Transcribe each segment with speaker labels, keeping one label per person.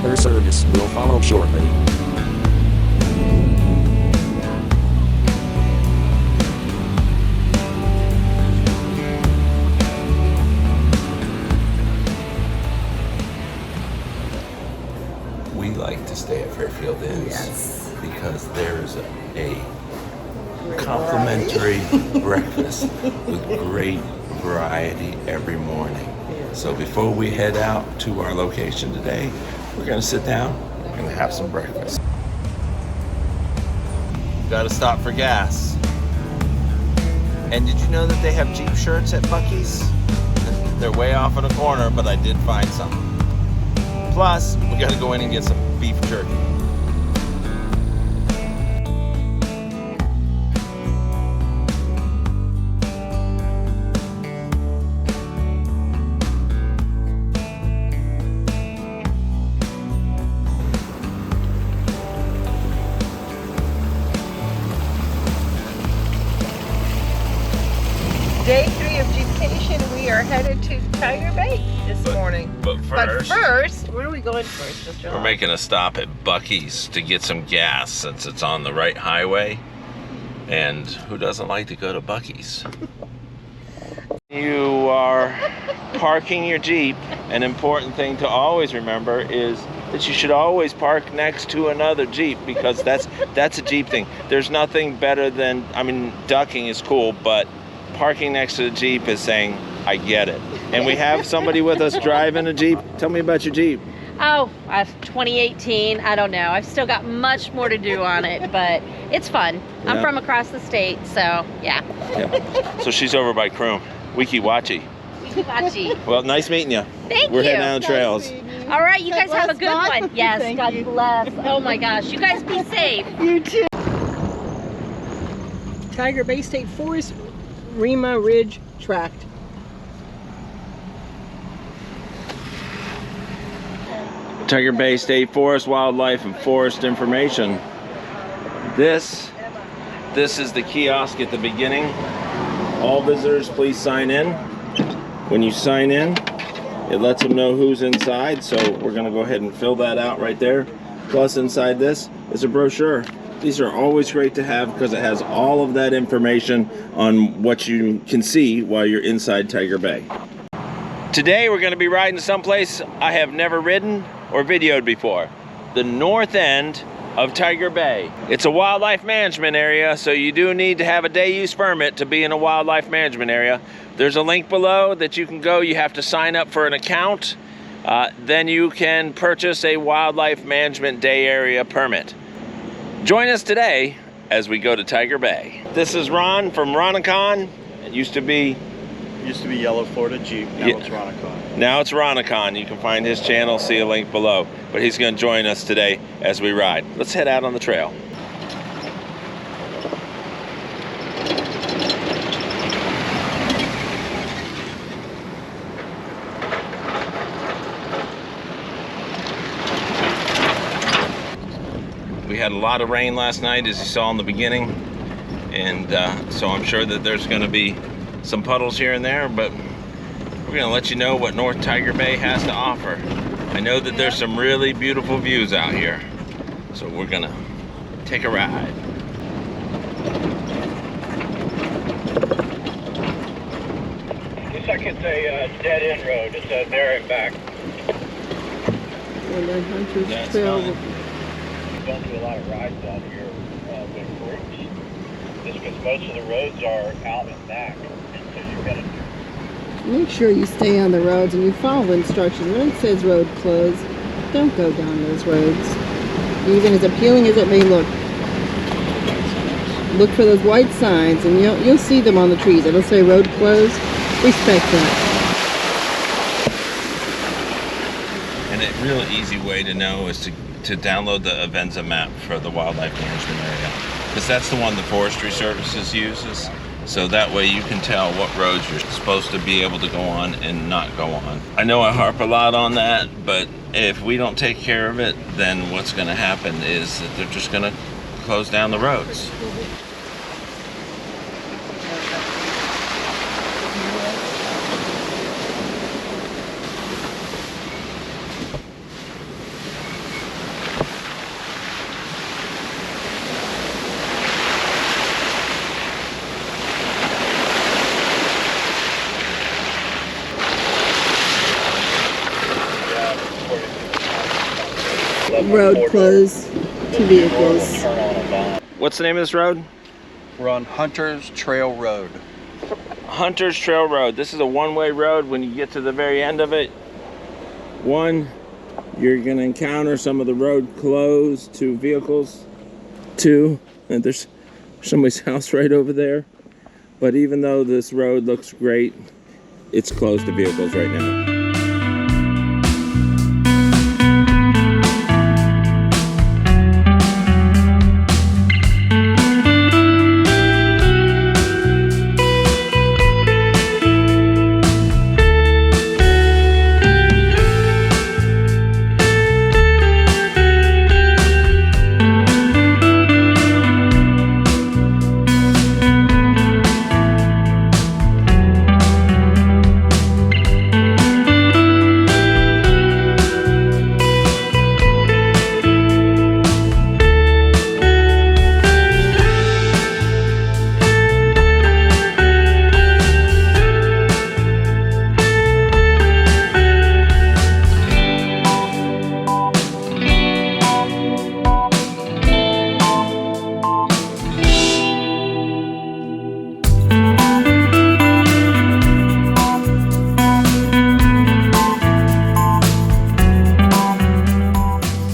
Speaker 1: weather service will follow shortly.
Speaker 2: We like to stay at Fairfield Inns because there's a complimentary breakfast with great variety every morning. So before we head out to our location today, we're going to sit down and have some breakfast. Got to stop for gas. And did you know that they have Jeep shirts at Buc-ee's? They're way off in a corner, but I did find some. Plus, we got to go in and get some beef jerky.
Speaker 3: Day 3 of Jeepcation, we are headed to Tiger Bay this morning.
Speaker 2: But
Speaker 3: first, where are we going first, Mr.
Speaker 2: we're
Speaker 3: Long?
Speaker 2: making a stop at Buc-ee's to get some gas since it's on the right highway. And who doesn't like to go to Buc-ee's? You are parking your Jeep. An important thing to always remember is that you should always park next to another Jeep, because that's a Jeep thing. There's nothing better than, I mean, ducking is cool, but parking next to the Jeep is saying, I get it. And we have somebody with us driving a Jeep. Tell me about your Jeep.
Speaker 4: Oh, I've 2018. I don't know. I've still got much more to do on it, but it's fun. I'm from across the state, so yeah.
Speaker 2: So she's over by Croom. Wiki Wachi.
Speaker 4: Wikiwachi.
Speaker 2: Well, nice meeting you.
Speaker 4: Thank
Speaker 2: We're
Speaker 4: you.
Speaker 2: heading down the trails.
Speaker 4: All right, you guys have a good
Speaker 3: God.
Speaker 4: one. Yes,
Speaker 3: Thank
Speaker 4: God
Speaker 3: you.
Speaker 4: bless. Oh my gosh, you guys be safe.
Speaker 3: You too. Tiger Bay State Forest, Rima Ridge Tract.
Speaker 2: Tiger Bay State Forest Wildlife and Forest Information. This is the kiosk at the beginning. All visitors, please sign in. When you sign in, it lets them know who's inside, so we're going to go ahead and fill that out right there. Plus, inside this is a brochure. These are always great to have because it has all of that information on what you can see while you're inside Tiger Bay. Today we're going to be riding someplace I have never ridden or videoed before. The north end of Tiger Bay. It's a wildlife management area, so you do need to have a day use permit to be in a wildlife management area. There's a link below that you can go. You have to sign up for an account. Then you can purchase a wildlife management day area permit. Join us today as we go to Tiger Bay. This is Ron from Ronicon. It used to be
Speaker 5: Yellow Florida Jeep, now it's Ronicon.
Speaker 2: Now it's Ronicon. You can find his channel, see a link below. But he's going to join us today as we ride. Let's head out on the trail. We had a lot of rain last night, as you saw in the beginning. And so I'm sure that there's going to be some puddles here and there, but we're going to let you know what North Tiger Bay has to offer. I know that there's some really beautiful views out here, so we're going to take a ride.
Speaker 6: Looks like it's a dead-end road. It's there and back.
Speaker 3: And then Hunter's
Speaker 2: That's
Speaker 3: Trail.
Speaker 2: fine.
Speaker 6: We don't do a lot of rides out here with groups, just because most of the roads are out and back, and so you've got to
Speaker 3: Make sure you stay on the roads and you follow the instructions. When it says road closed, don't go down those roads. Even as appealing as it may look for those white signs, and you'll see them on the trees. It'll say road closed. Respect that.
Speaker 2: And a real easy way to know is to download the Avenza map for the wildlife management area, because that's the one the Forestry Services uses. So that way you can tell what roads you're supposed to be able to go on and not go on. I know I harp a lot on that, but if we don't take care of it, then what's going to happen is that they're just going to close down the roads.
Speaker 3: road closed to vehicles.
Speaker 6: Turn on a dime.
Speaker 2: What's the name of this road?
Speaker 5: We're on Hunter's Trail Road.
Speaker 2: Hunter's Trail Road. This is a one-way road. When you get to the very end of it, one, you're going to encounter some of the road closed to vehicles. Two, and there's somebody's house right over there. But even though this road looks great, it's closed to vehicles right now.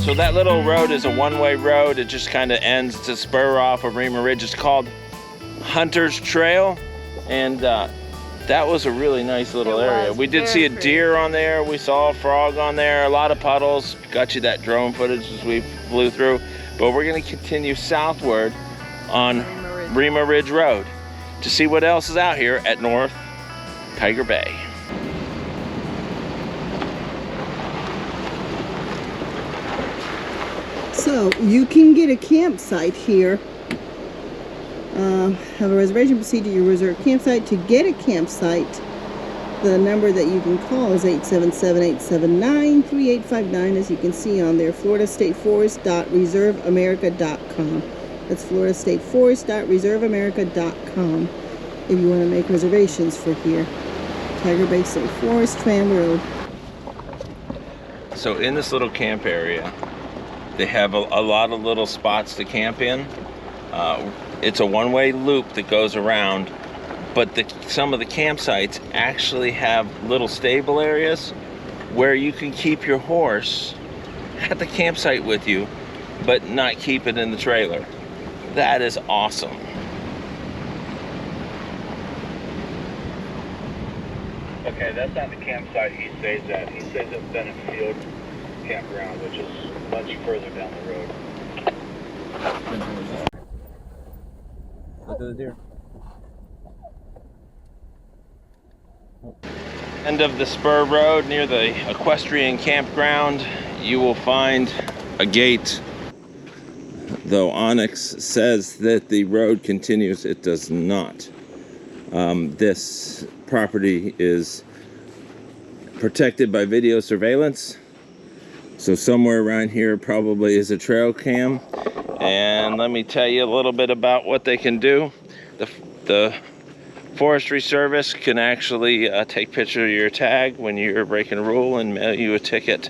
Speaker 2: So that little road is a one-way road. It just kind of ends to spur off of Rima Ridge. It's called Hunter's Trail, and that was a really nice little area. We did see a deer on there. We saw a frog on there. A lot of puddles. Got you that drone footage as we flew through. But we're going to continue southward on Rima Ridge Road to see what else is out here at North Tiger Bay.
Speaker 3: So you can get a campsite here. Have a reservation procedure. You reserve a campsite. To get a campsite, the number that you can call is 877-879-3859, as you can see on there, floridastateforest.reserveamerica.com. That's floridastateforest.reserveamerica.com if you want to make reservations for here. Tiger Bay State Forest, Tram Road.
Speaker 2: So in this little camp area, they have a lot of little spots to camp in. It's a one-way loop that goes around, but some of the campsites actually have little stable areas where you can keep your horse at the campsite with you, but not keep it in the trailer. That is awesome.
Speaker 6: Okay, that's not the campsite he stays at. He stays at Bennett Field campground, which is much further down the road.
Speaker 2: Look at the deer. End of the spur road near the Equestrian campground, you will find a gate. Though Onyx says that the road continues, it does not. This property is protected by video surveillance. So somewhere around here probably is a trail cam. And let me tell you a little bit about what they can do. The Forestry Service can actually take picture of your tag when you're breaking a rule and mail you a ticket.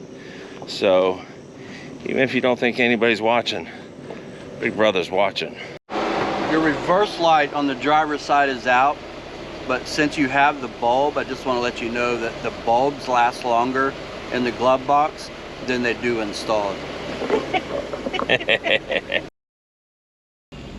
Speaker 2: So even if you don't think anybody's watching, Big Brother's watching.
Speaker 5: Your reverse light on the driver's side is out, but since you have the bulb, I just want to let you know that the bulbs last longer in the glove box than they do installed.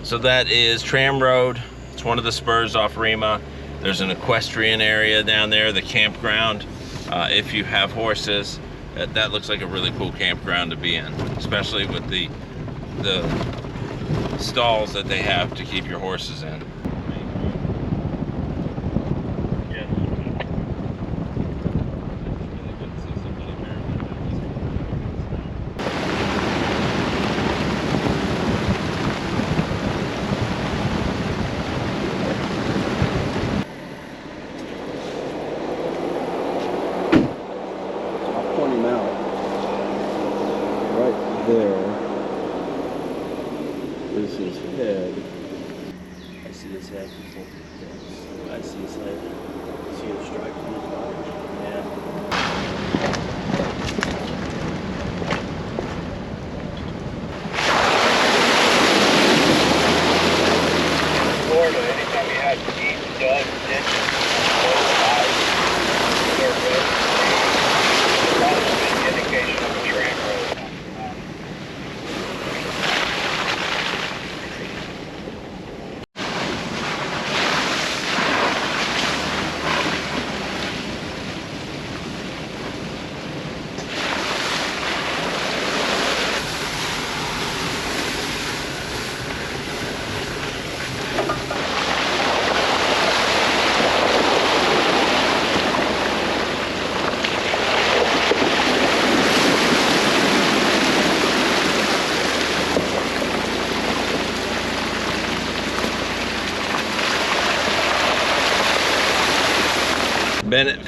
Speaker 2: So that is Tram Road. It's one of the spurs off Rima. There's an equestrian area down there, the campground. If you have horses, that looks like a really cool campground to be in, especially with the stalls that they have to keep your horses in.
Speaker 7: There is his head. I see his head. I see his head. See the stripe on his body. Yeah.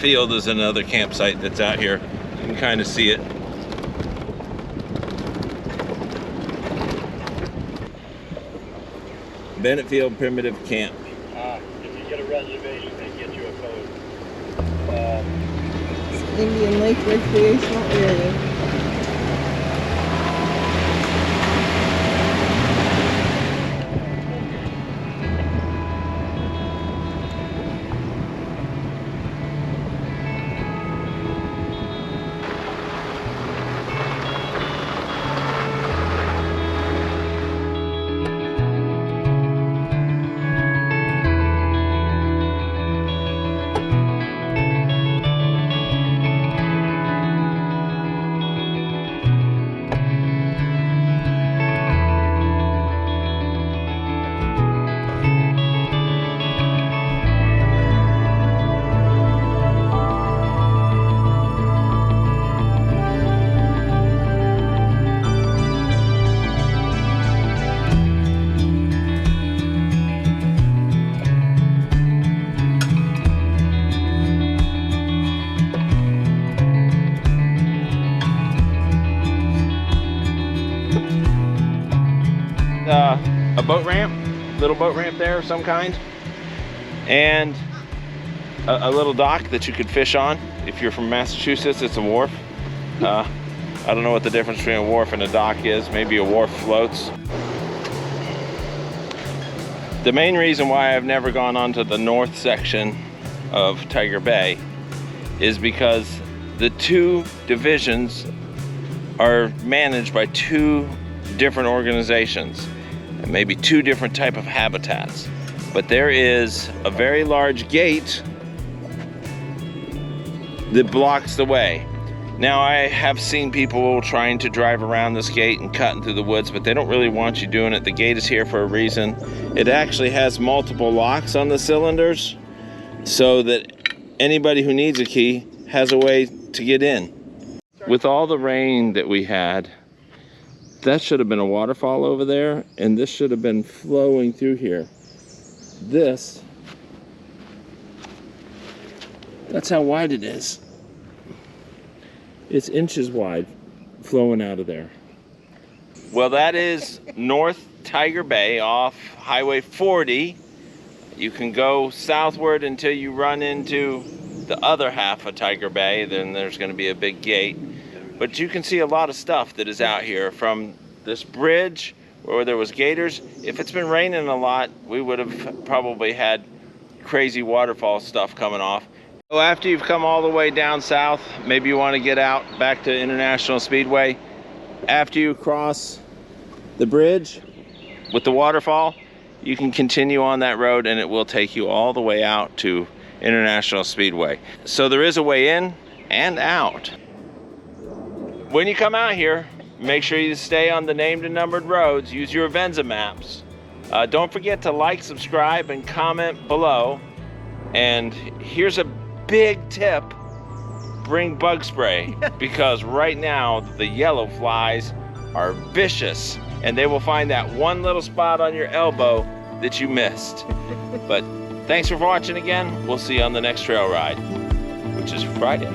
Speaker 2: Field is another campsite that's out here. You can kind of see it. Bennett Field Primitive Camp.
Speaker 6: If you get a reservation, they get you a code.
Speaker 3: Indian Lake Recreational Area.
Speaker 2: A boat ramp, little boat ramp there of some kind, and a little dock that you could fish on. If you're from Massachusetts, it's a wharf. I don't know what the difference between a wharf and a dock is. Maybe a wharf floats. The main reason why I've never gone onto the north section of Tiger Bay is because the two divisions are managed by two different organizations and maybe two different type of habitats. But there is a very large gate that blocks the way. Now, I have seen people trying to drive around this gate and cutting through the woods, but they don't really want you doing it. The gate is here for a reason. It actually has multiple locks on the cylinders so that anybody who needs a key has a way to get in. With all the rain that we had, that should have been a waterfall over there, and this should have been flowing through here. That's how wide it is. It's inches wide flowing out of there. Well, that is North Tiger Bay off Highway 40. You can go southward until you run into the other half of Tiger Bay. Then there's going to be a big gate. But you can see a lot of stuff that is out here, from this bridge where there was gators. If it's been raining a lot, we would have probably had crazy waterfall stuff coming off. So after you've come all the way down south, maybe you want to get out back to International Speedway. After you cross the bridge with the waterfall, you can continue on that road and it will take you all the way out to International Speedway. So there is a way in and out. When you come out here, make sure you stay on the named and numbered roads. Use your Avenza maps. Don't forget to like, subscribe, and comment below. And here's a big tip: bring bug spray, because right now the yellow flies are vicious and they will find that one little spot on your elbow that you missed. But thanks for watching again. We'll see you on the next trail ride, which is Friday.